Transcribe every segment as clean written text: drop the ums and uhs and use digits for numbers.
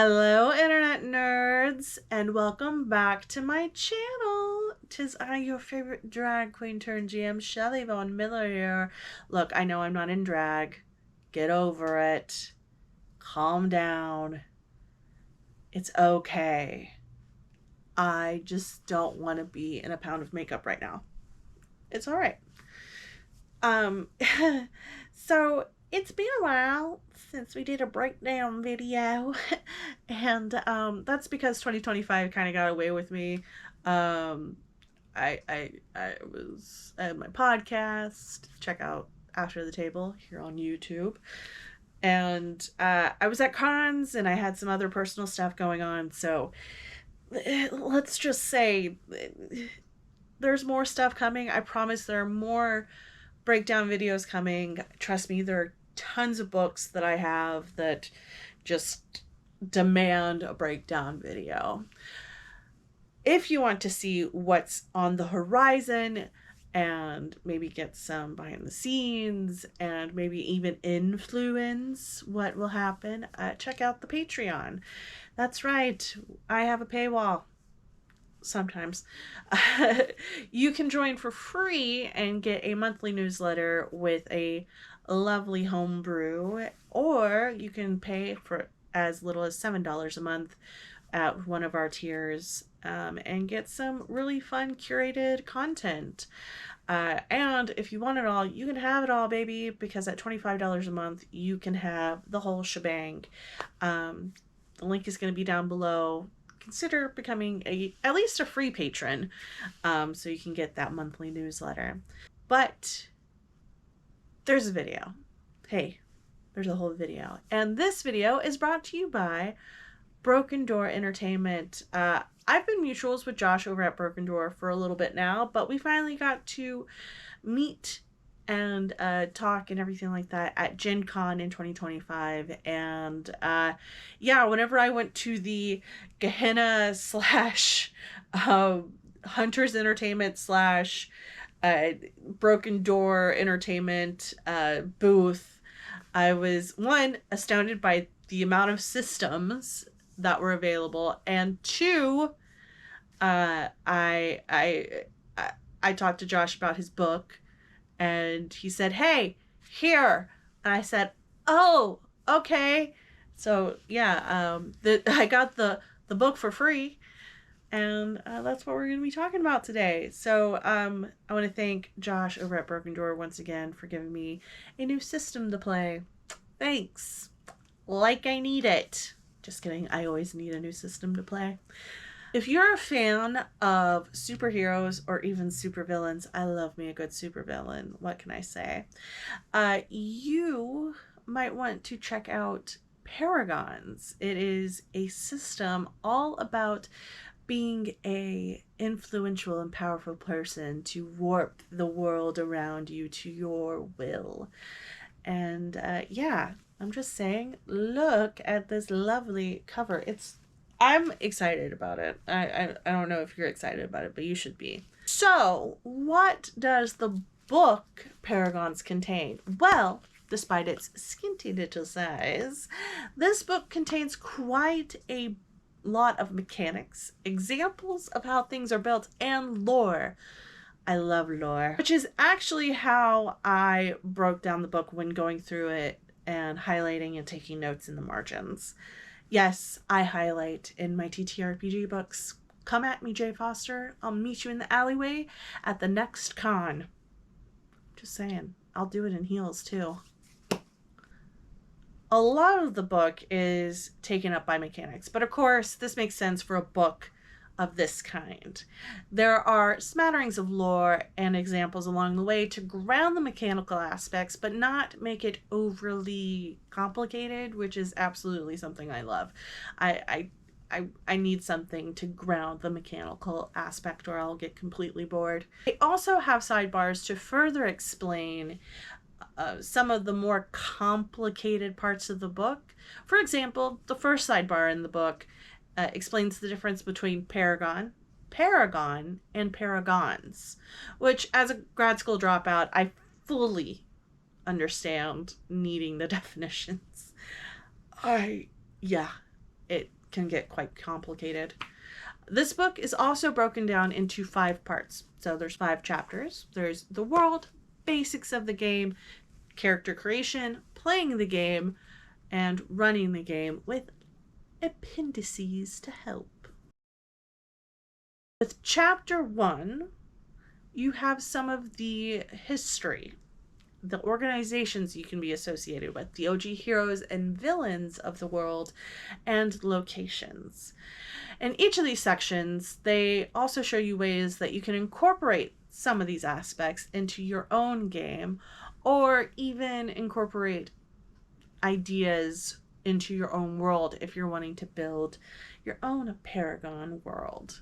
Hello, internet nerds, and welcome back to my channel. 'Tis I, your favorite drag queen turned GM, Shelly Von Miller here. Look, I know I'm not in drag. Get over it. Calm down. It's okay. I just don't want to be in a pound of makeup right now. It's all right. So it's been a while since we did a breakdown video, and that's because 2025 kind of got away with me. I was at my podcast. Check out After the Table here on YouTube, and I was at cons, and I had some other personal stuff going on. So let's just say there's more stuff coming. I promise there are more breakdown videos coming. Trust me, there are tons of books that I have that just demand a breakdown video. If you want to see what's on the horizon and maybe get some behind the scenes and maybe even influence what will happen, check out the Patreon. That's right, I have a paywall. Sometimes. You can join for free and get a monthly newsletter with a lovely homebrew, or you can pay for as little as $7 a month at one of our tiers and get some really fun curated content. And if you want it all, you can have it all, baby, because at $25 a month, you can have the whole shebang. The link is going to be down below. Consider becoming at least a free patron, so you can get that monthly newsletter. But there's a video. Hey, there's a whole video. And this video is brought to you by Broken Door Entertainment. I've been mutuals with Josh over at Broken Door for a little bit now, but we finally got to meet and talk and everything like that at Gen Con in 2025. And yeah, whenever I went to the Gehenna / Hunters Entertainment / Broken Door Entertainment booth, I was, one, astounded by the amount of systems that were available, and two, I talked to Josh about his book, and he said, "Hey, here." And I said, "Oh, okay." So yeah, I got the book for free, and that's what we're going to be talking about today. So I want to thank Josh over at Broken Door once again for giving me a new system to play. Thanks. Like I need it. Just kidding. I always need a new system to play. If you're a fan of superheroes or even supervillains, I love me a good supervillain. What can I say? You might want to check out Paragons. It is a system all about being a influential and powerful person to warp the world around you to your will. And yeah, I'm just saying, look at this lovely cover. I'm excited about it. I don't know if you're excited about it, but you should be. So, what does the book Paragons contain? Well, despite its skinty little size, this book contains quite a lot of mechanics, examples of how things are built, and lore. I love lore, which is actually how I broke down the book when going through it and highlighting and taking notes in the margins. Yes, I highlight in my TTRPG books. Come at me, Jay Foster. I'll meet you in the alleyway at the next con. Just saying. I'll do it in heels, too. A lot of the book is taken up by mechanics, but of course, this makes sense for a book of this kind. There are smatterings of lore and examples along the way to ground the mechanical aspects, but not make it overly complicated, which is absolutely something I love. I need something to ground the mechanical aspect, or I'll get completely bored. I also have sidebars to further explain some of the more complicated parts of the book. For example, the first sidebar in the book explains the difference between paragon, and paragons, which as a grad school dropout, I fully understand needing the definitions. Yeah, it can get quite complicated. This book is also broken down into 5 parts. So there's 5 chapters. There's the world, basics of the game, character creation, playing the game, and running the game with appendices to help. With chapter 1, you have some of the history, the organizations you can be associated with, the OG heroes and villains of the world, and locations. In each of these sections, they also show you ways that you can incorporate some of these aspects into your own game, or even incorporate ideas into your own world if you're wanting to build your own Paragon world.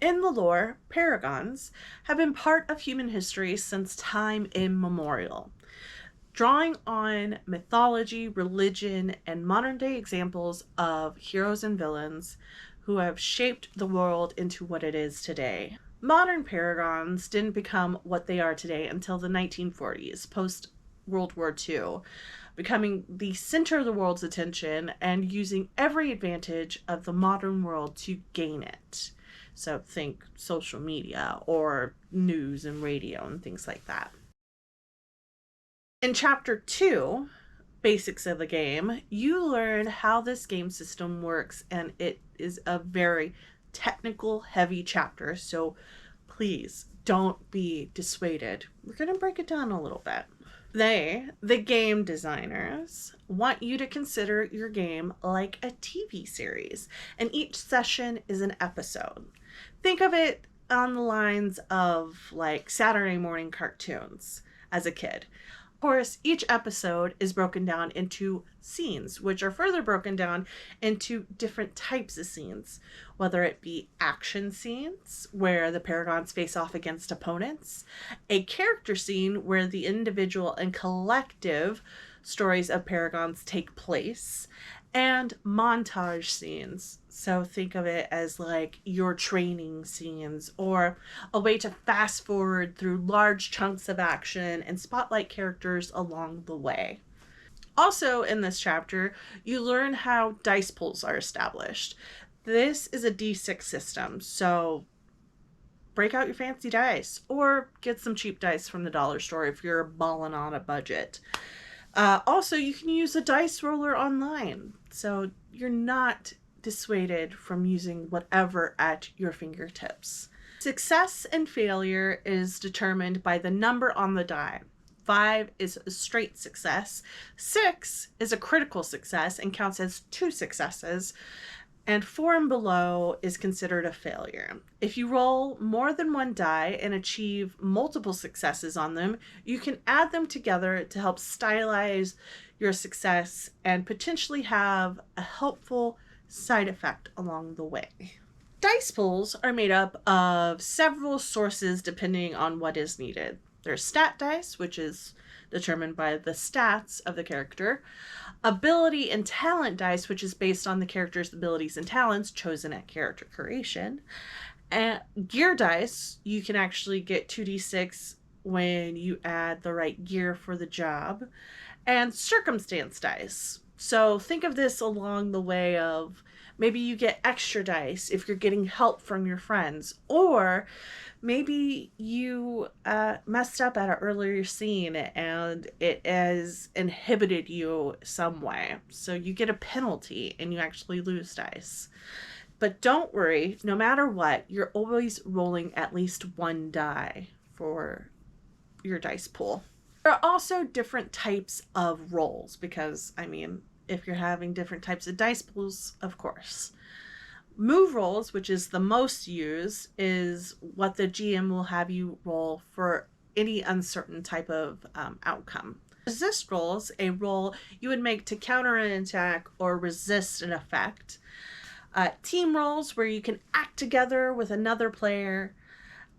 In the lore, paragons have been part of human history since time immemorial, drawing on mythology, religion, and modern-day examples of heroes and villains who have shaped the world into what it is today. Modern paragons didn't become what they are today until the 1940s, post-World War II, becoming the center of the world's attention and using every advantage of the modern world to gain it. So think social media or news and radio and things like that. In chapter 2, basics of the game, you learn how this game system works, and it is a very technical, heavy chapter, so please don't be dissuaded. We're going to break it down a little bit. They, the game designers, want you to consider your game like a TV series, and each session is an episode. Think of it on the lines of like Saturday morning cartoons as a kid. Of course, each episode is broken down into scenes, which are further broken down into different types of scenes, whether it be action scenes where the paragons face off against opponents, a character scene where the individual and collective stories of paragons take place, and montage scenes. So think of it as like your training scenes, or a way to fast forward through large chunks of action and spotlight characters along the way. Also in this chapter, you learn how dice pools are established. This is a D6 system, so break out your fancy dice or get some cheap dice from the dollar store if you're balling on a budget. Also, you can use a dice roller online, so you're not dissuaded from using whatever at your fingertips. Success and failure is determined by the number on the die. 5 is a straight success, 6 is a critical success and counts as 2 successes, and 4 and below is considered a failure. If you roll more than 1 die and achieve multiple successes on them, you can add them together to help stylize your success and potentially have a helpful side effect along the way. Dice pools are made up of several sources depending on what is needed. There's stat dice, which is determined by the stats of the character. Ability and talent dice, which is based on the character's abilities and talents chosen at character creation. And gear dice, you can actually get 2d6 when you add the right gear for the job. And circumstance dice. So think of this along the way of maybe you get extra dice if you're getting help from your friends, or maybe you messed up at an earlier scene and it has inhibited you some way. So you get a penalty and you actually lose dice. But don't worry, no matter what, you're always rolling at least 1 die for your dice pool. There are also different types of rolls because, I mean, if you're having different types of dice pools, of course. Move rolls, which is the most used, is what the GM will have you roll for any uncertain type of outcome. Resist rolls, a roll you would make to counter an attack or resist an effect. Team rolls, where you can act together with another player.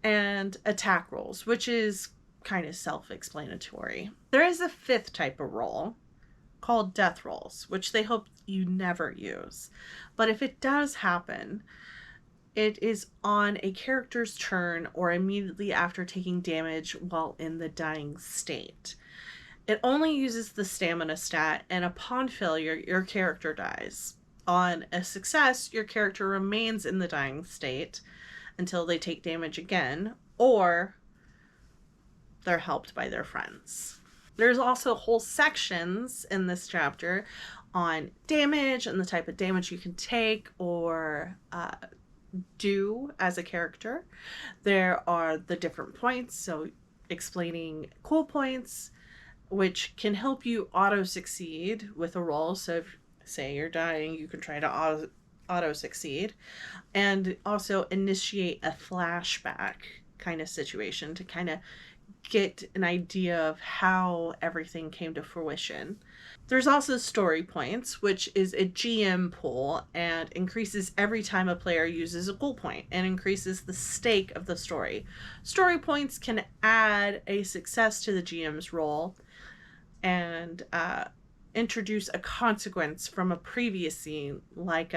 And attack rolls, which is kind of self-explanatory. There is a 5th type of roll called death rolls, which they hope you never use. But if it does happen, it is on a character's turn or immediately after taking damage while in the dying state. It only uses the stamina stat, and upon failure, your character dies. On a success, your character remains in the dying state until they take damage again, or they're helped by their friends. There's also whole sections in this chapter on damage and the type of damage you can take or do as a character. There are the different points, so explaining cool points, which can help you auto succeed with a roll. So if, say, you're dying, you can try to auto succeed, and also initiate a flashback kind of situation to kind of get an idea of how everything came to fruition. There's also story points, which is a GM pool and increases every time a player uses a goal point and increases the stake of the story. Story points can add a success to the GM's roll and introduce a consequence from a previous scene, like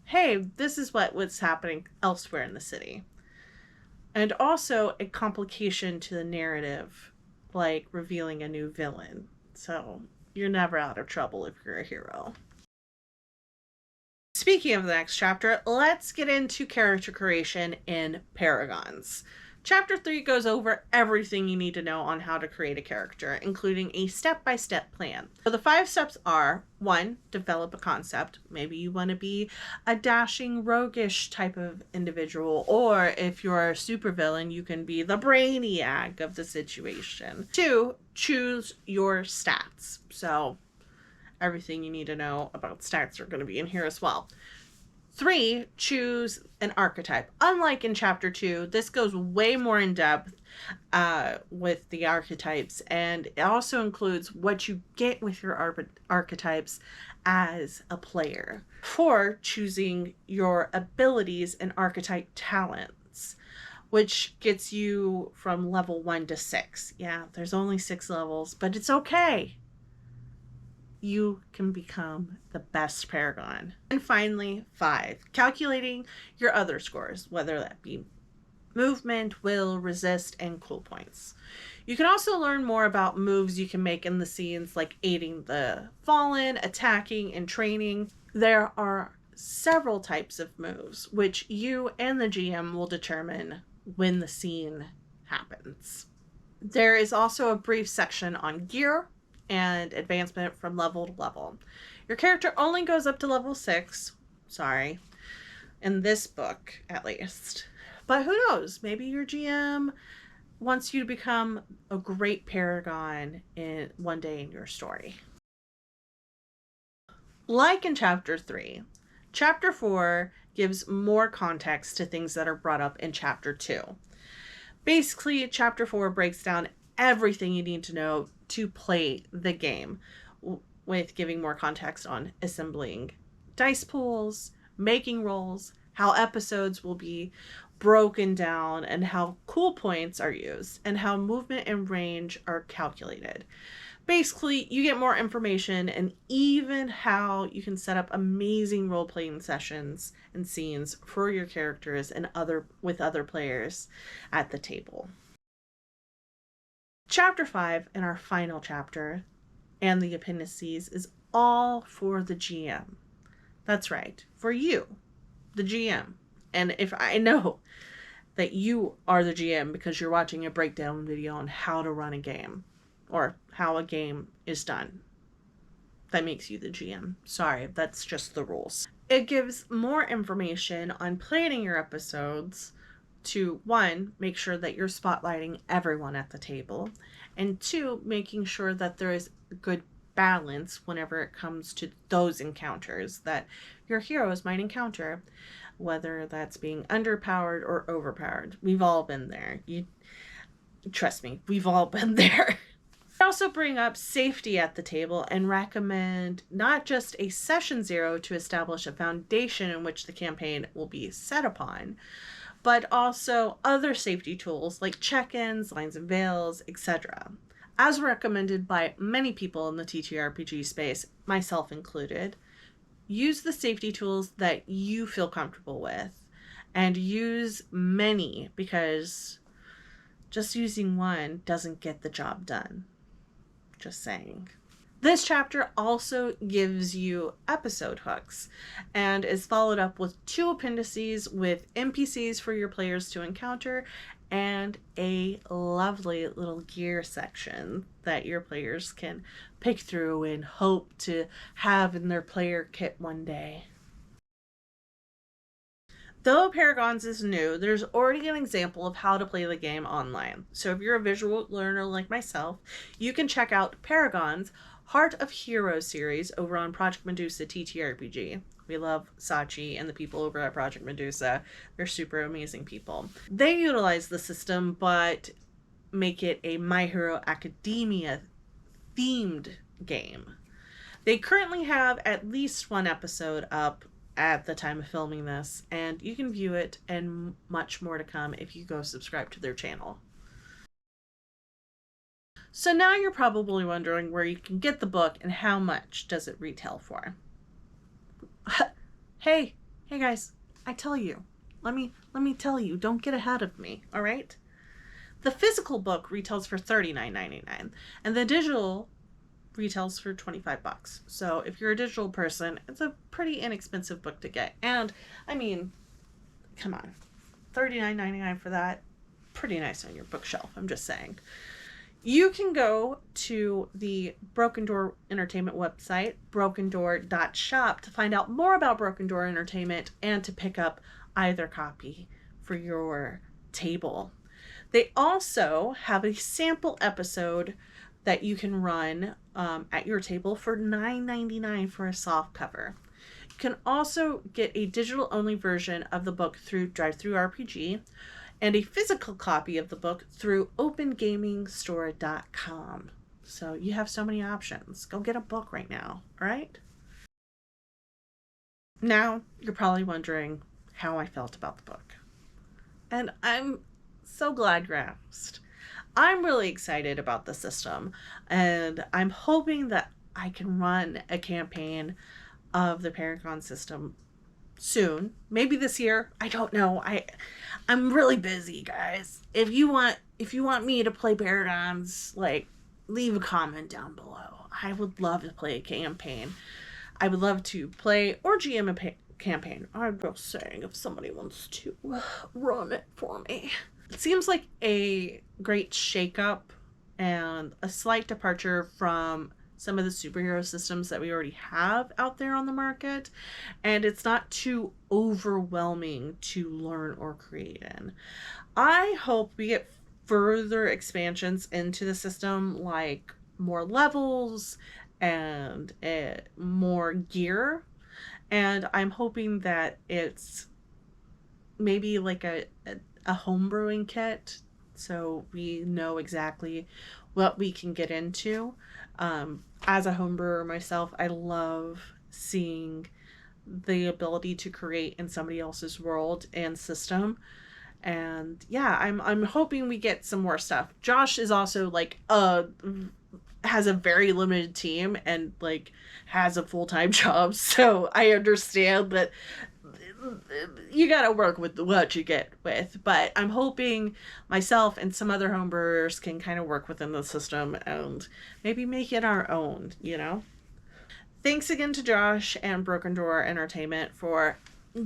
hey, this is what's happening elsewhere in the city. And also a complication to the narrative, like revealing a new villain. So you're never out of trouble if you're a hero. Speaking of the next chapter, let's get into character creation in Paragons. Chapter 3 goes over everything you need to know on how to create a character, including a step-by-step plan. So the 5 steps are: 1, develop a concept. Maybe you want to be a dashing, roguish type of individual, or if you're a supervillain, you can be the brainiac of the situation. 2, choose your stats. So everything you need to know about stats are going to be in here as well. 3, choose an archetype. Unlike in chapter 2, this goes way more in depth with the archetypes, and it also includes what you get with your archetypes as a player. 4, choosing your abilities and archetype talents, which gets you from level 1 to 6. Yeah, there's only 6 levels, but it's okay. You can become the best paragon. And finally, 5, calculating your other scores, whether that be movement, will, resist, and cool points. You can also learn more about moves you can make in the scenes, like aiding the fallen, attacking, and training. There are several types of moves, which you and the GM will determine when the scene happens. There is also a brief section on gear and advancement from level to level. Your character only goes up to level 6, in this book at least. But who knows, maybe your GM wants you to become a great paragon in one day in your story. Like in chapter 3, chapter 4 gives more context to things that are brought up in chapter 2. Basically, chapter 4 breaks down everything you need to know to play the game, with giving more context on assembling dice pools, making rolls, how episodes will be broken down, and how cool points are used, and how movement and range are calculated. Basically, you get more information and even how you can set up amazing role-playing sessions and scenes for your characters and with other players at the table. Chapter 5, and our final chapter, and the appendices, is all for the GM. That's right, for you, the GM. And if I know that you are the GM because you're watching a breakdown video on how to run a game, or how a game is done, that makes you the GM. Sorry, that's just the rules. It gives more information on planning your episodes to, 1, make sure that you're spotlighting everyone at the table, and 2, making sure that there is good balance whenever it comes to those encounters that your heroes might encounter, whether that's being underpowered or overpowered. We've all been there. Trust me, we've all been there. I also bring up safety at the table and recommend not just a session 0 to establish a foundation in which the campaign will be set upon, but also other safety tools like check-ins, lines and veils, etc. As recommended by many people in the TTRPG space, myself included, use the safety tools that you feel comfortable with, and use many, because just using one doesn't get the job done. Just saying. This chapter also gives you episode hooks and is followed up with 2 appendices with NPCs for your players to encounter and a lovely little gear section that your players can pick through and hope to have in their player kit one day. Though Paragons is new, there's already an example of how to play the game online. So if you're a visual learner like myself, you can check out Paragons Heart of Heroes series over on Project Medusa TTRPG. We love Sachi and the people over at Project Medusa. They're super amazing people. They utilize the system but make it a My Hero Academia themed game. They currently have at least 1 episode up at the time of filming this, and you can view it and much more to come if you go subscribe to their channel. So now you're probably wondering where you can get the book and how much does it retail for. Hey guys, I tell you, let me tell you, don't get ahead of me, all right? The physical book retails for $39.99 and the digital retails for $25. So if you're a digital person, it's a pretty inexpensive book to get. And I mean, come on, $39.99 for that, pretty nice on your bookshelf, I'm just saying. You can go to the Broken Door Entertainment website, brokendoor.shop, to find out more about Broken Door Entertainment and to pick up either copy for your table. They also have a sample episode that you can run at your table for $9.99 for a soft cover. You can also get a digital-only version of the book through DriveThruRPG and a physical copy of the book through OpenGamingStore.com. So you have so many options. Go get a book right now, all right? Now, you're probably wondering how I felt about the book. And I'm so glad you asked. I'm really excited about the system, and I'm hoping that I can run a campaign of the Paragon system soon. Maybe this year. I don't know. I'm really busy, guys. If you want me to play Paragons, like, leave a comment down below. I would love to play a campaign. I would love to play or GM a campaign. I'm just saying, if somebody wants to run it for me. It seems like a great shakeup and a slight departure from some of the superhero systems that we already have out there on the market, and it's not too overwhelming to learn or create in. I hope we get further expansions into the system, like more levels and more gear, and I'm hoping that it's maybe like a homebrewing kit, so we know exactly what we can get into. As a homebrewer myself, I love seeing the ability to create in somebody else's world and system. And yeah, I'm hoping we get some more stuff. Josh is also like has a very limited team and like has a full-time job, so I understand that you gotta work with what you get with, but I'm hoping myself and some other homebrewers can kind of work within the system and maybe make it our own, you know? Thanks again to Josh and Broken Door Entertainment for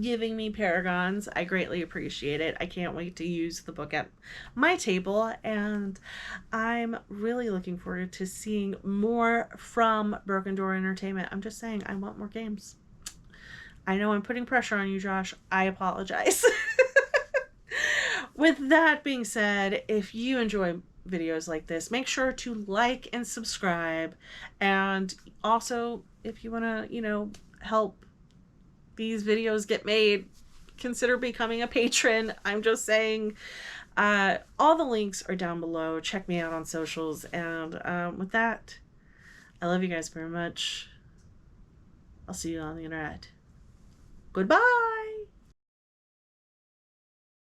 giving me Paragons. I greatly appreciate it. I can't wait to use the book at my table, and I'm really looking forward to seeing more from Broken Door Entertainment. I'm just saying, I want more games. I know I'm putting pressure on you, Josh. I apologize. With that being said, if you enjoy videos like this, make sure to like and subscribe. And also, if you want to, help these videos get made, consider becoming a patron. I'm just saying, all the links are down below. Check me out on socials. And with that, I love you guys very much. I'll see you on the internet. Goodbye.